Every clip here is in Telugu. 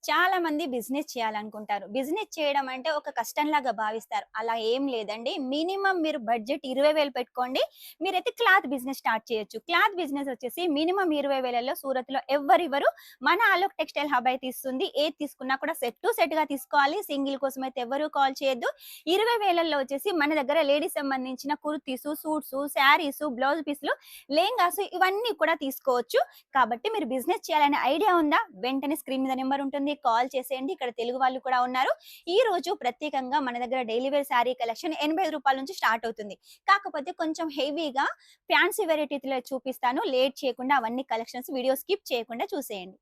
చాలా మంది బిజినెస్ చేయాలనుకుంటారు. బిజినెస్ చేయడం అంటే ఒక కష్టంలాగా భావిస్తారు. అలా ఏం లేదండి. మినిమమ్ మీరు బడ్జెట్ 20,000 పెట్టుకోండి. మీరైతే క్లాత్ బిజినెస్ స్టార్ట్ చేయొచ్చు. క్లాత్ బిజినెస్ వచ్చేసి మినిమమ్ 20,000లో సూరత్‌లో ఎవ్వరివ్వరు. మన ఆలోక్ టెక్స్‌టైల్ హబ్ అయితే ఇస్తుంది. ఏది తీసుకున్నా కూడా సెట్ టు సెట్‌గా తీసుకోవాలి. సింగిల్ కోసం అయితే ఎవ్వరు కాల్ చేయొద్దు. 20,000లో వచ్చేసి మన దగ్గర లేడీస్ సంబంధించిన కుర్తీసు, సూట్సు, శారీసు, బ్లౌజ్ పీస్‌లు, లెహంగాసు ఇవన్నీ కూడా తీసుకోవచ్చు. కాబట్టి మీరు బిజినెస్ చేయాలనే ఐడియా ఉందా? వెంటనే స్క్రీన్ మీద నెంబర్ ఉంటుంది. కాల్ చేసేయండి. ఇక్కడ తెలుగు వాళ్ళు కూడా ఉన్నారు. ఈ రోజు ప్రత్యేకంగా మన దగ్గర డైలీ వేర్ శారీ కలెక్షన్ రూ. 85 నుంచి స్టార్ట్ అవుతుంది. కాకపోతే కొంచెం హెవీగా ఫ్యాన్సీ వెరైటీలో చూపిస్తాను. లేట్ చేయకుండా అవన్నీ కలెక్షన్స్ వీడియో స్కిప్ చేయకుండా చూసేయండి.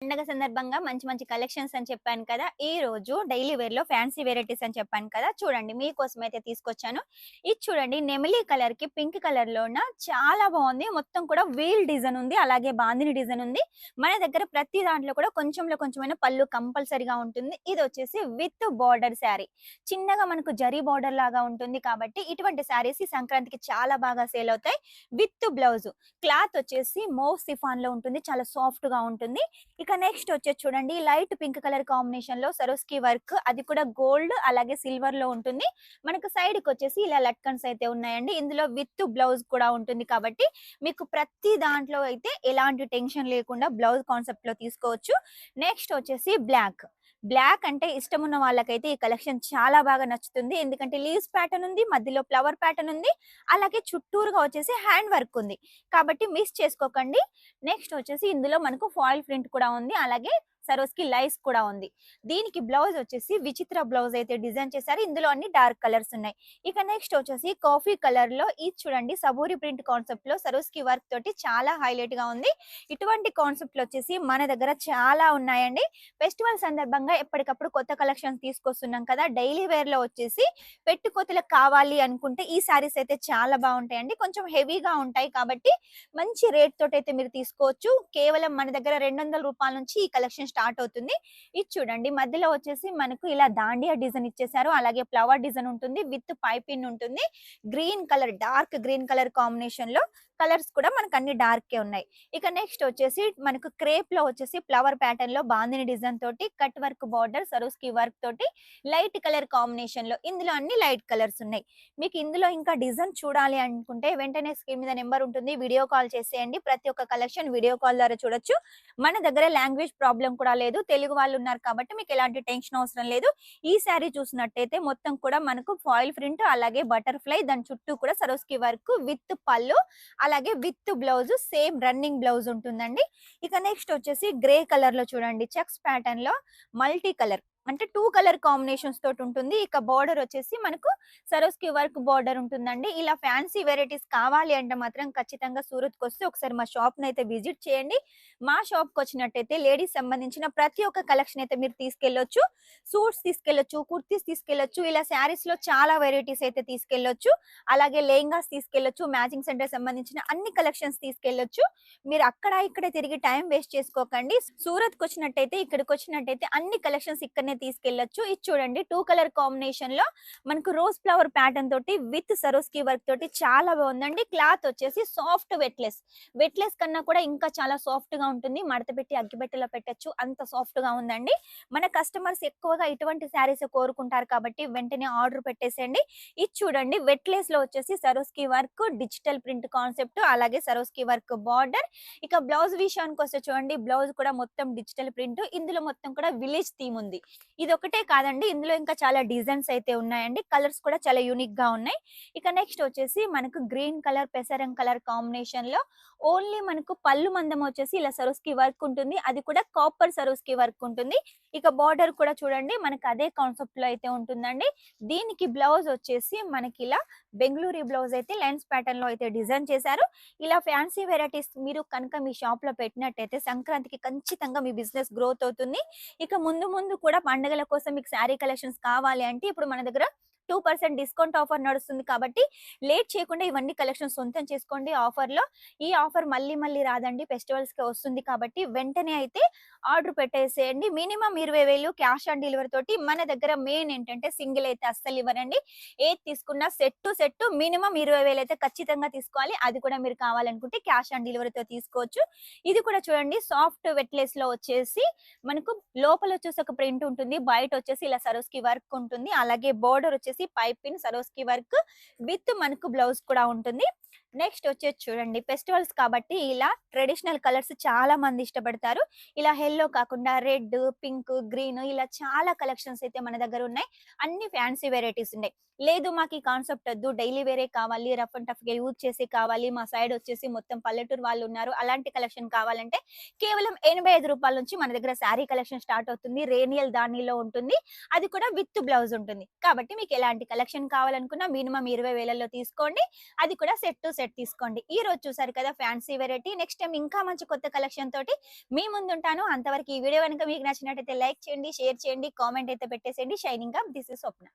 పండగ సందర్భంగా మంచి మంచి కలెక్షన్స్ అని చెప్పాను కదా! ఈ రోజు డైలీ వేర్‌లో ఫ్యాన్సీ వెరైటీస్ అని చెప్పాను కదా! చూడండి మీకోసం అయితే తీసుకొచ్చాను. ఇది చూడండి నెమిలీ కలర్‌కి పింక్ కలర్‌లోన చాలా బావుంది. మొత్తం కూడా వీల్ డిజైన్ ఉంది. అలాగే బాందిని డిజైన్ ఉంది. మన దగ్గర ప్రతి దాంట్లో కూడా కొంచెంలో కొంచెమైనా పళ్ళు కంపల్సరీగా ఉంటుంది. ఇదొచ్చేసి విత్ బోర్డర్ శారీ. చిన్నగా మనకు జరీ బోర్డర్ లాగా ఉంటుంది కాబట్టి ఇటువంటి శారీస్ ఈ సంక్రాంతికి చాలా బాగా సేల్ అవుతాయి. With blouse. క్లాత్ వచ్చేసి మౌవ్ సిఫాన్‌లో ఉంటుంది. చాలా సాఫ్ట్‌గా ఉంటుంది. ఇక నెక్స్ట్ వచ్చేసి చూడండి లైట్ పింక్ కలర్ కాంబినేషన్ లో సరోస్కి వర్క్, అది కూడా గోల్డ్ అలాగే సిల్వర్ లో ఉంటుంది. మనకు సైడ్ కి వచ్చేసి ఇలా లట్కన్స్ అయితే ఉన్నాయండి. ఇందులో విత్ బ్లౌజ్ కూడా ఉంటుంది కాబట్టి మీకు ప్రతి దాంట్లో అయితే ఎలాంటి టెన్షన్ లేకుండా బ్లౌజ్ కాన్సెప్ట్ లో తీసుకోవచ్చు. నెక్స్ట్ వచ్చేసి బ్లాక్. బ్లాక్ అంటే ఇష్టం ఉన్న వాళ్ళకైతే ఈ కలెక్షన్ చాలా బాగా నచ్చుతుంది. ఎందుకంటే లీవ్స్ ప్యాటర్న్ ఉంది, మధ్యలో ఫ్లవర్ ప్యాటర్న్ ఉంది, అలాగే చుట్టూరుగా వచ్చేసి హ్యాండ్ వర్క్ ఉంది. కాబట్టి మిస్ చేసుకోకండి. నెక్స్ట్ వచ్చేసి ఇందులో మనకు ఫాయిల్ ప్రింట్ కూడా ఉంది. అలాగే సరోస్కి లైస్ కూడా ఉంది. దీనికి బ్లౌజ్ వచ్చేసి విచిత్ర బ్లౌజ్ అయితే డిజైన్ చేశారు. ఇందులో అన్ని డార్క్ కలర్స్ ఉన్నాయి. ఇక నెక్స్ట్ వచ్చేసి కాఫీ కలర్ లో ఇది చూడండి సబూరి ప్రింట్ కాన్సెప్ట్ లో సరోస్కి వర్క్ తోటి చాలా హైలైట్ గా ఉంది. ఇటువంటి కాన్సెప్ట్ వచ్చేసి మన దగ్గర చాలా ఉన్నాయండి. ఫెస్టివల్ సందర్భంగా ఎప్పటికప్పుడు కొత్త కలెక్షన్స్ తీసుకొస్తున్నాం కదా! డైలీ వేర్ లో వచ్చేసి పెట్టుకోతలకు కావాలి అనుకుంటే ఈ సారీస్ అయితే చాలా బాగుంటాయండి. కొంచెం హెవీగా ఉంటాయి కాబట్టి మంచి రేట్ తోటైతే మీరు తీసుకోవచ్చు. కేవలం మన దగ్గర రూ. 200 నుంచి ఈ కలెక్షన్ స్టార్ట్ అవుతుంది. ఇది చూడండి మధ్యలో వచ్చేసి మనకు ఇలా దాండియా డిజైన్ ఇచ్చేసారు. అలాగే ఫ్లవర్ డిజైన్ ఉంటుంది. విత్ పైపిన్ ఉంటుంది. Green colour, dark green colour combination లో కలర్స్ కూడా మనకు అన్ని డార్కే ఉన్నాయి. ఇక నెక్స్ట్ వచ్చేసి మనకు క్రేప్ లో వచ్చేసి ఫ్లవర్ ప్యాటర్న్ లో బాందిని డిజైన్ తోటి కట్ వర్క్ బార్డర్ సరోస్కి వర్క్ తోటి లైట్ కలర్ కాంబినేషన్ లో ఇందులో అన్ని లైట్ కలర్స్ ఉన్నాయి. మీకు ఇందులో ఇంకా డిజైన్ చూడాలి అనుకుంటే వెంటనే స్క్రీన్ మీద నెంబర్ ఉంటుంది. వీడియో కాల్ చేసేయండి. ప్రతి ఒక్క కలెక్షన్ వీడియో కాల్ ద్వారా చూడొచ్చు. మన దగ్గర లాంగ్వేజ్ ప్రాబ్లం కూడా లేదు. తెలుగు వాళ్ళు ఉన్నారు కాబట్టి మీకు ఎలాంటి టెన్షన్ అవసరం లేదు. ఈ శారీ చూసినట్టయితే మొత్తం కూడా మనకు ఫాయిల్ ప్రింట్ అలాగే బటర్ఫ్లై దాని చుట్టూ కూడా సరోస్కి వర్క్ విత్ పళ్ళు అలాగే with blouse same running blouse ఉంటుందండి. ఇక నెక్స్ట్ వచ్చేసి గ్రే కలర్ లో చూడండి చెక్స్ ప్యాటర్న్ లో మల్టీ కలర్ అంటే 2 కలర్ కాంబినేషన్స్ తోటి ఉంటుంది. ఇక బార్డర్ వచ్చేసి మనకు సరోస్కి వర్క్ బార్డర్ ఉంటుందండి. ఇలా ఫ్యాన్సీ వెరైటీస్ కావాలి అంటే మాత్రం ఖచ్చితంగా సూరత్‌కి వస్తే ఒకసారి మా షాప్‌ని అయితే విజిట్ చేయండి. మా షాప్‌కి వచ్చినట్టయితే లేడీస్ సంబంధించిన ప్రతి ఒక్క కలెక్షన్ అయితే మీరు తీసుకెళ్ళొచ్చు. సూట్స్ తీసుకెళ్ళొచ్చు, కుర్తీస్ తీసుకెళ్ళొచ్చు. ఇలా శారీస్‌లో చాలా వెరైటీస్ అయితే తీసుకెళ్ళొచ్చు. అలాగే లెహంగాస్ తీసుకెళ్ళొచ్చు. మ్యాచింగ్ సెంటర్ సంబంధించిన అన్ని కలెక్షన్స్ తీసుకెళ్ళొచ్చు. మీరు అక్కడ ఇక్కడ తిరిగి టైం వేస్ట్ చేసుకోకండి. సూరత్‌కి వచ్చినట్టయితే ఇక్కడికి వచ్చినట్టయితే అన్ని కలెక్షన్స్ ఇక్కడనే తీసుకెళ్ళొచ్చు. ఇది చూడండి 2 కలర్ కాంబినేషన్ లో మనకు రోజ్ ఫ్లవర్ ప్యాటర్న్ తోటి విత్ సరోస్కి వర్క్ తోటి చాలా బాగుందండి. క్లాత్ వచ్చేసి సాఫ్ట్ వెట్లెస్. వెట్లెస్ కన్నా కూడా ఇంకా చాలా సాఫ్ట్ గా ఉంటుంది. మడత పెట్టి అగ్గిపెట్టెలో పెట్టొచ్చు. అంత సాఫ్ట్ గా ఉందండి. మన కస్టమర్స్ ఎక్కువగా ఇటువంటి శారీస్ కోరుకుంటారు కాబట్టి వెంటనే ఆర్డర్ పెట్టేసేయండి. ఇది చూడండి వెట్లెస్ లో వచ్చేసి సరోస్కి వర్క్ డిజిటల్ ప్రింట్ కాన్సెప్ట్ అలాగే సరోస్కి వర్క్ బార్డర్. ఇక బ్లౌజ్ విషయానికి వస్తే చూడండి బ్లౌజ్ కూడా మొత్తం డిజిటల్ ప్రింట్. ఇందులో మొత్తం కూడా విలేజ్ థీమ్ ఉంది. ఇది ఒకటే కాదండి ఇందులో ఇంకా చాలా డిజైన్స్ అయితే ఉన్నాయండి. కలర్స్ కూడా చాలా యూనిక్ గా ఉన్నాయి. ఇక నెక్స్ట్ వచ్చేసి మనకు గ్రీన్ కలర్ పెసరం కలర్ కాంబినేషన్ లో ఓన్లీ మనకు పళ్ళు మందం వచ్చేసి ఇలా సరోస్కి వర్క్ ఉంటుంది. అది కూడా కాపర్ సరోస్కి వర్క్ ఉంటుంది. ఇక బార్డర్ కూడా చూడండి మనకు అదే కాన్సెప్ట్ లో అయితే ఉంటుందండి. దీనికి బ్లౌజ్ వచ్చేసి మనకి ఇలా బెంగళూరు బ్లౌజ్ అయితే లైన్స్ ప్యాటర్న్ లో అయితే డిజైన్ చేశారు. ఇలా ఫ్యాన్సీ వెరైటీస్ మీరు కనుక మీ షాప్ లో పెట్టినట్టయితే సంక్రాంతికి ఖచ్చితంగా మీ బిజినెస్ గ్రోత్ అవుతుంది. ఇక ముందు ముందు కూడా పండుగల కోసం మీకు శారీ కలెక్షన్స్ కావాలి అంటే ఇప్పుడు మన దగ్గర 2% డిస్కౌంట్ ఆఫర్ నడుస్తుంది కాబట్టి లేట్ చేయకుండా ఇవన్నీ కలెక్షన్స్ సొంతం చేసుకోండి ఆఫర్‌లో. ఈ ఆఫర్ మళ్ళీ మళ్ళీ రాదండి. ఫెస్టివల్స్‌కే వస్తుంది కాబట్టి వెంటనే అయితే ఆర్డర్ పెట్టేసేయండి. మినిమమ్ 20,000 క్యాష్ ఆన్ డెలివరీ తోటి మన దగ్గర మెయిన్ ఏంటంటే సింగిల్ అయితే అస్సలు ఇవ్వరండి. ఏది తీసుకున్నా సెట్ టు సెట్ మినిమమ్ 20,000 అయితే ఖచ్చితంగా తీసుకోవాలి. అది కూడా మీరు కావాలనుకుంటే క్యాష్ ఆన్ డెలివరీతో తీసుకోవచ్చు. ఇది కూడా చూడండి సాఫ్ట్ వెట్‌లెస్‌లో వచ్చేసి మనకు లోపల వచ్చేసి ఒక ప్రింట్ ఉంటుంది. బయట వచ్చేసి ఇలా సరోస్‌కి వర్క్ ఉంటుంది. అలాగే బోర్డర్ వచ్చేసి పైపింగ్ సరోస్‌కి వర్క్ విత్ మనకు బ్లౌజ్ కూడా ఉంటుంది. నెక్స్ట్ వచ్చేసి చూడండి ఫెస్టివల్స్ కాబట్టి ఇలా ట్రెడిషనల్ కలర్స్ చాలా మంది ఇష్టపడతారు. ఇలా యెల్లో కాకుండా రెడ్, పింక్, గ్రీన్ ఇలా చాలా కలెక్షన్స్ అయితే మన దగ్గర ఉన్నాయి. అన్ని ఫ్యాన్సీ వెరైటీస్ ఉన్నాయి. లేదు మాకు ఈ కాన్సెప్ట్ వద్దు డైలీ వేరే కావాలి, రఫ్ అండ్ టఫ్‌గా యూజ్ చేసి కావాలి, మా సైడ్ వచ్చేసి మొత్తం పల్లెటూరు వాళ్ళు ఉన్నారు. అలాంటి కలెక్షన్ కావాలంటే కేవలం రూ. 85 నుంచి మన దగ్గర శారీ కలెక్షన్ స్టార్ట్ అవుతుంది. రేనియల్ దానిలో ఉంటుంది. అది కూడా విత్ బ్లౌజ్ ఉంటుంది. కాబట్టి మీకు ఎలాంటి కలెక్షన్ కావాలనుకున్నా మినిమమ్ 20,000లో తీసుకోండి. అది కూడా సెట్ టు సెట్ తీసుకోండి. ఈ రోజు చూసారు కదా ఫ్యాన్సీ వెరైటీ. నెక్స్ట్ టైమ్ ఇంకా మంచి కొత్త కలెక్షన్ తోటి మీ ముందుంటాను. అంతవరకు ఈ వీడియో గనుక మీకు నచ్చినట్టయితే లైక్ చేయండి, షేర్ చేయండి, కామెంట్ అయితే పెట్టేసేయండి. Shining up this is Swapna.